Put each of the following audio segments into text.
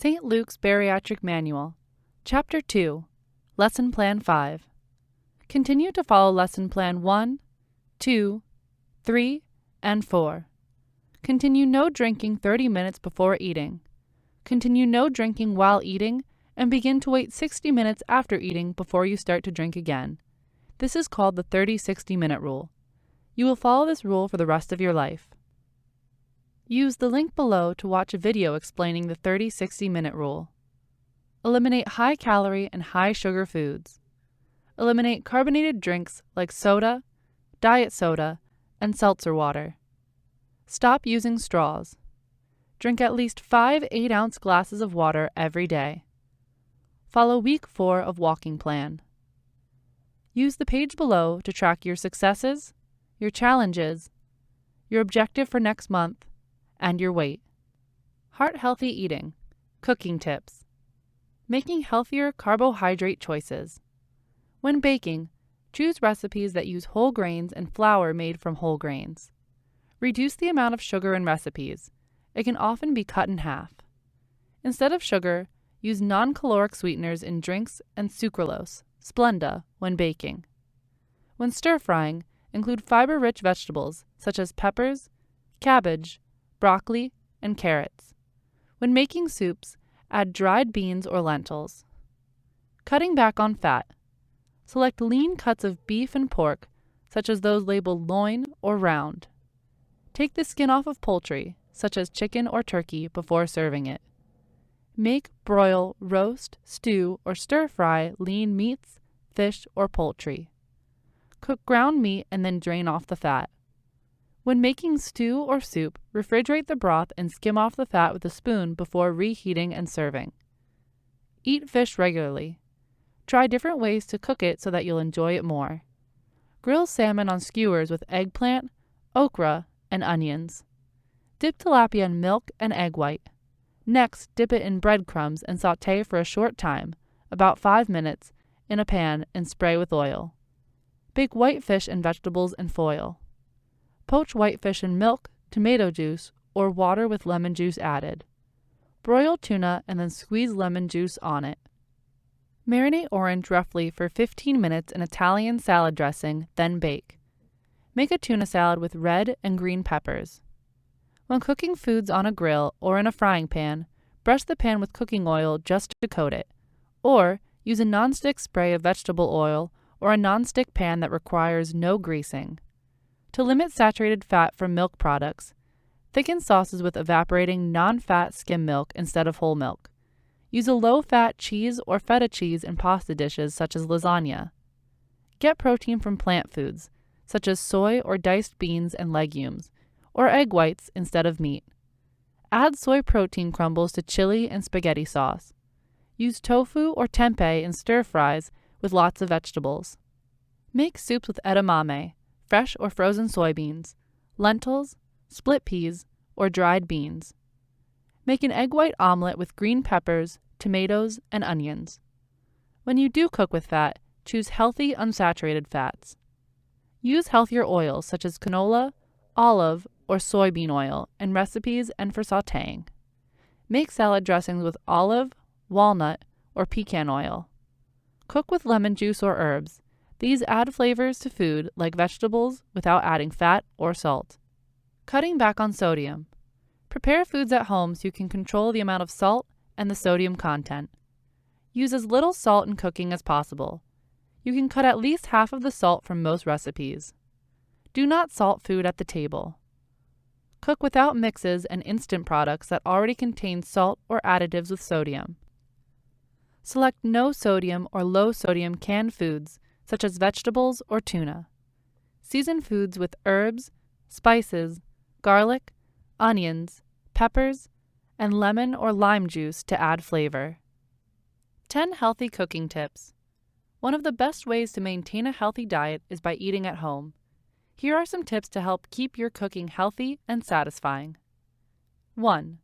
St. Luke's Bariatric Manual, Chapter 2, Lesson Plan 5. Continue to follow Lesson Plan 1, 2, 3, and 4. Continue no drinking 30 minutes before eating. Continue no drinking while eating, and begin to wait 60 minutes after eating before you start to drink again. This is called the 30-60 minute rule. You will follow this rule for the rest of your life. Use the link below to watch a video explaining the 30-60 minute rule. Eliminate high-calorie and high-sugar foods. Eliminate carbonated drinks like soda, diet soda, and seltzer water. Stop using straws. Drink at least 5 8-ounce glasses of water every day. Follow Week 4 of Walking Plan. Use the page below to track your successes, your challenges, your objective for next month, and your weight. Heart-healthy eating. Cooking tips. Making healthier carbohydrate choices. When baking, choose recipes that use whole grains and flour made from whole grains. Reduce the amount of sugar in recipes. It can often be cut in half. Instead of sugar, use non-caloric sweeteners in drinks and sucralose, Splenda, when baking. When stir-frying, include fiber-rich vegetables such as peppers, cabbage, broccoli, and carrots. When making soups, add dried beans or lentils. Cutting back on fat. Select lean cuts of beef and pork, such as those labeled loin or round. Take the skin off of poultry, such as chicken or turkey, before serving it. Make, broil, roast, stew, or stir-fry lean meats, fish, or poultry. Cook ground meat and then drain off the fat. When making stew or soup, refrigerate the broth and skim off the fat with a spoon before reheating and serving. Eat fish regularly. Try different ways to cook it so that you'll enjoy it more. Grill salmon on skewers with eggplant, okra, and onions. Dip tilapia in milk and egg white. Next, dip it in breadcrumbs and sauté for a short time, about 5 minutes, in a pan and spray with oil. Bake whitefish and vegetables in foil. Poach whitefish in milk, tomato juice, or water with lemon juice added. Broil tuna and then squeeze lemon juice on it. Marinate orange roughly for 15 minutes in Italian salad dressing, then bake. Make a tuna salad with red and green peppers. When cooking foods on a grill or in a frying pan, brush the pan with cooking oil just to coat it, or use a nonstick spray of vegetable oil or a nonstick pan that requires no greasing. To limit saturated fat from milk products, thicken sauces with evaporating non-fat skim milk instead of whole milk. Use a low-fat cheese or feta cheese in pasta dishes such as lasagna. Get protein from plant foods, such as soy or diced beans and legumes, or egg whites instead of meat. Add soy protein crumbles to chili and spaghetti sauce. Use tofu or tempeh in stir-fries with lots of vegetables. Make soups with edamame, fresh or frozen soybeans, lentils, split peas, or dried beans. Make an egg white omelet with green peppers, tomatoes, and onions. When you do cook with fat, choose healthy, unsaturated fats. Use healthier oils such as canola, olive, or soybean oil in recipes and for sautéing. Make salad dressings with olive, walnut, or pecan oil. Cook with lemon juice or herbs. These add flavors to food like vegetables without adding fat or salt. Cutting back on sodium. Prepare foods at home so you can control the amount of salt and the sodium content. Use as little salt in cooking as possible. You can cut at least half of the salt from most recipes. Do not salt food at the table. Cook without mixes and instant products that already contain salt or additives with sodium. Select no sodium or low sodium canned foods such as vegetables or tuna. Season foods with herbs, spices, garlic, onions, peppers, and lemon or lime juice to add flavor. 10 healthy cooking tips. One of the best ways to maintain a healthy diet is by eating at home. Here are some tips to help keep your cooking healthy and satisfying. 1.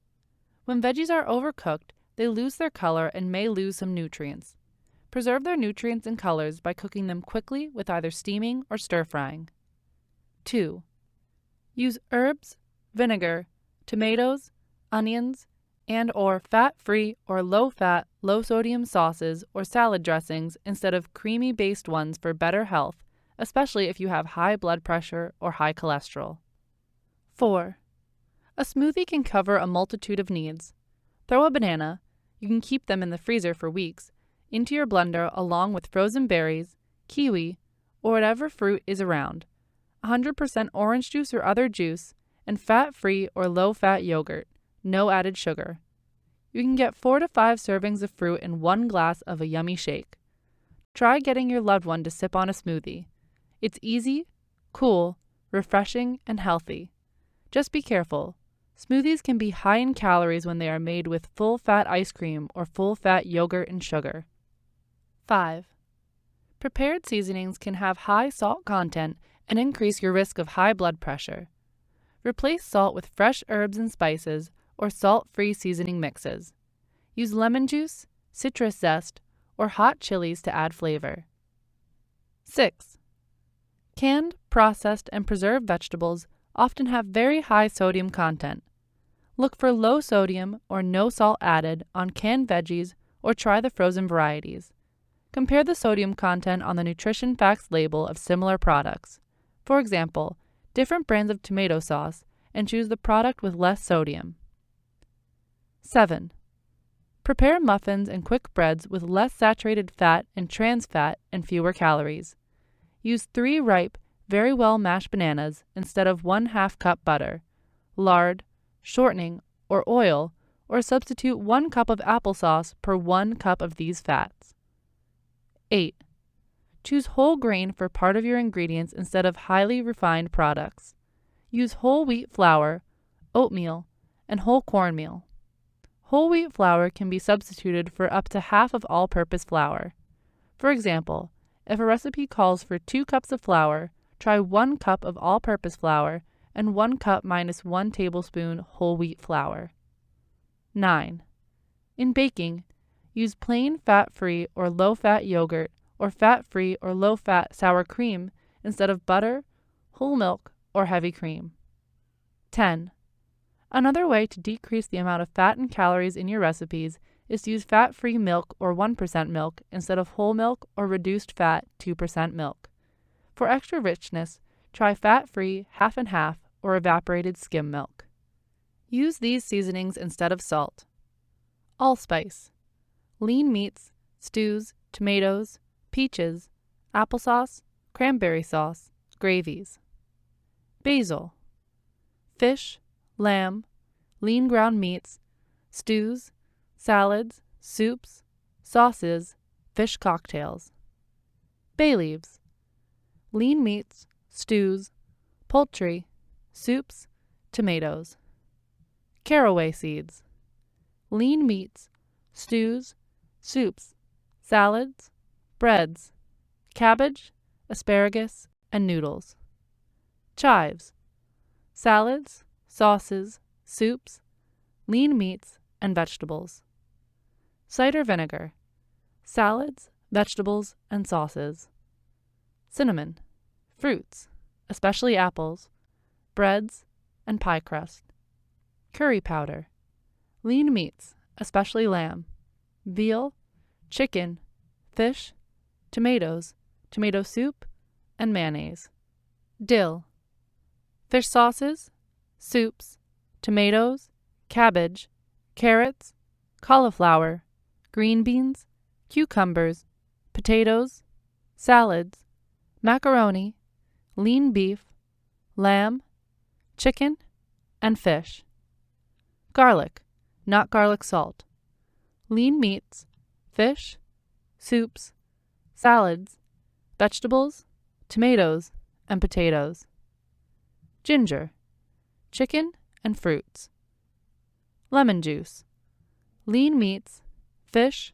When veggies are overcooked, they lose their color and may lose some nutrients. Preserve their nutrients and colors by cooking them quickly with either steaming or stir-frying. 2. Use herbs, vinegar, tomatoes, onions, and/or fat-free or low-fat, low-sodium sauces or salad dressings instead of creamy-based ones for better health, especially if you have high blood pressure or high cholesterol. 4. A smoothie can cover a multitude of needs. Throw a banana, you can keep them in the freezer for weeks, into your blender along with frozen berries, kiwi, or whatever fruit is around, 100% orange juice or other juice, and fat-free or low-fat yogurt, no added sugar. You can get 4 to 5 servings of fruit in 1 glass of a yummy shake. Try getting your loved one to sip on a smoothie. It's easy, cool, refreshing, and healthy. Just be careful. Smoothies can be high in calories when they are made with full-fat ice cream or full-fat yogurt and sugar. 5. Prepared seasonings can have high salt content and increase your risk of high blood pressure. Replace salt with fresh herbs and spices or salt-free seasoning mixes. Use lemon juice, citrus zest, or hot chilies to add flavor. 6. Canned, processed, and preserved vegetables often have very high sodium content. Look for low sodium or no salt added on canned veggies or try the frozen varieties. Compare the sodium content on the nutrition facts label of similar products. For example, different brands of tomato sauce, and choose the product with less sodium. 7. Prepare muffins and quick breads with less saturated fat and trans fat and fewer calories. Use 3 ripe, very well mashed bananas instead of 1/2 cup butter, lard, shortening, or oil, or substitute 1 cup of applesauce per 1 cup of these fats. 8. Choose whole grain for part of your ingredients instead of highly refined products. Use whole wheat flour, oatmeal, and whole cornmeal. Whole wheat flour can be substituted for up to half of all-purpose flour. For example, if a recipe calls for 2 cups of flour, try 1 cup of all-purpose flour and 1 cup minus 1 tablespoon whole wheat flour. 9. In baking, use plain fat-free or low-fat yogurt or fat-free or low-fat sour cream instead of butter, whole milk, or heavy cream. 10. Another way to decrease the amount of fat and calories in your recipes is to use fat-free milk or 1% milk instead of whole milk or reduced fat 2% milk. For extra richness, try fat-free half and half or evaporated skim milk. Use these seasonings instead of salt. Allspice. Lean meats, stews, tomatoes, peaches, applesauce, cranberry sauce, gravies. Basil. Fish, lamb, lean ground meats, stews, salads, soups, sauces, fish cocktails. Bay leaves. Lean meats, stews, poultry, soups, tomatoes. Caraway seeds. Lean meats, stews, soups, salads, breads, cabbage, asparagus, and noodles. Chives. Salads, sauces, soups, lean meats, and vegetables. Cider vinegar. Salads, vegetables, and sauces. Cinnamon. Fruits, especially apples, breads, and pie crust. Curry powder. Lean meats, especially lamb, veal, chicken, fish, tomatoes, tomato soup, and mayonnaise. Dill. Fish sauces, soups, tomatoes, cabbage, carrots, cauliflower, green beans, cucumbers, potatoes, salads, macaroni, lean beef, lamb, chicken, and fish. Garlic, not garlic salt. Lean meats, fish, soups, salads, vegetables, tomatoes, and potatoes. Ginger, chicken, and fruits. Lemon juice. Lean meats, fish,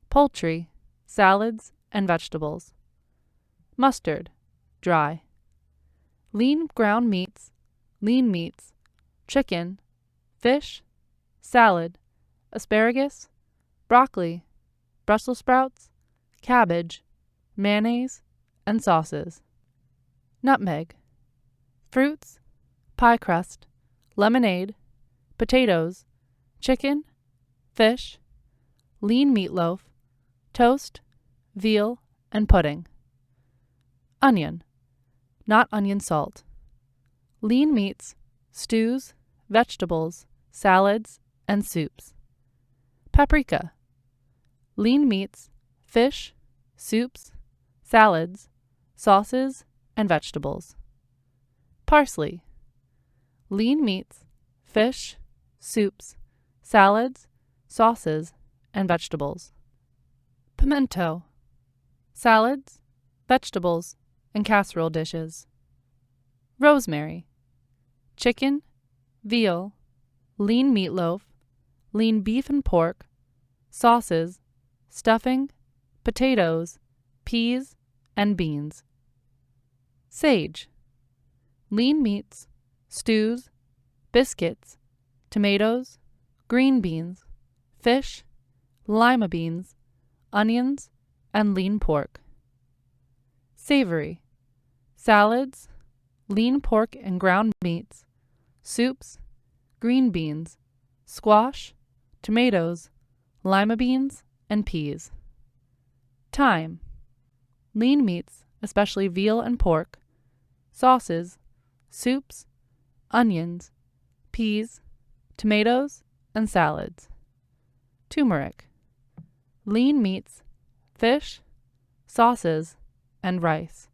poultry, salads, and vegetables. Mustard, dry. Lean ground meats, lean meats, chicken, fish, salad, asparagus, broccoli, Brussels sprouts, cabbage, mayonnaise, and sauces. Nutmeg. Fruits, pie crust, lemonade, potatoes, chicken, fish, lean meatloaf, toast, veal, and pudding. Onion, not onion salt. Lean meats, stews, vegetables, salads, and soups. Paprika, lean meats, fish, soups, salads, sauces, and vegetables. Parsley, lean meats, fish, soups, salads, sauces, and vegetables. Pimento, salads, vegetables, and casserole dishes. Rosemary, chicken, veal, lean meatloaf, lean beef and pork, sauces, stuffing, potatoes, peas, and beans. Sage, lean meats, stews, biscuits, tomatoes, green beans, fish, lima beans, onions, and lean pork. Savory, salads, lean pork and ground meats, soups, green beans, squash, tomatoes, lima beans, and peas. Thyme, lean meats, especially veal and pork, sauces, soups, onions, peas, tomatoes, and salads. Turmeric, lean meats, fish, sauces, and rice.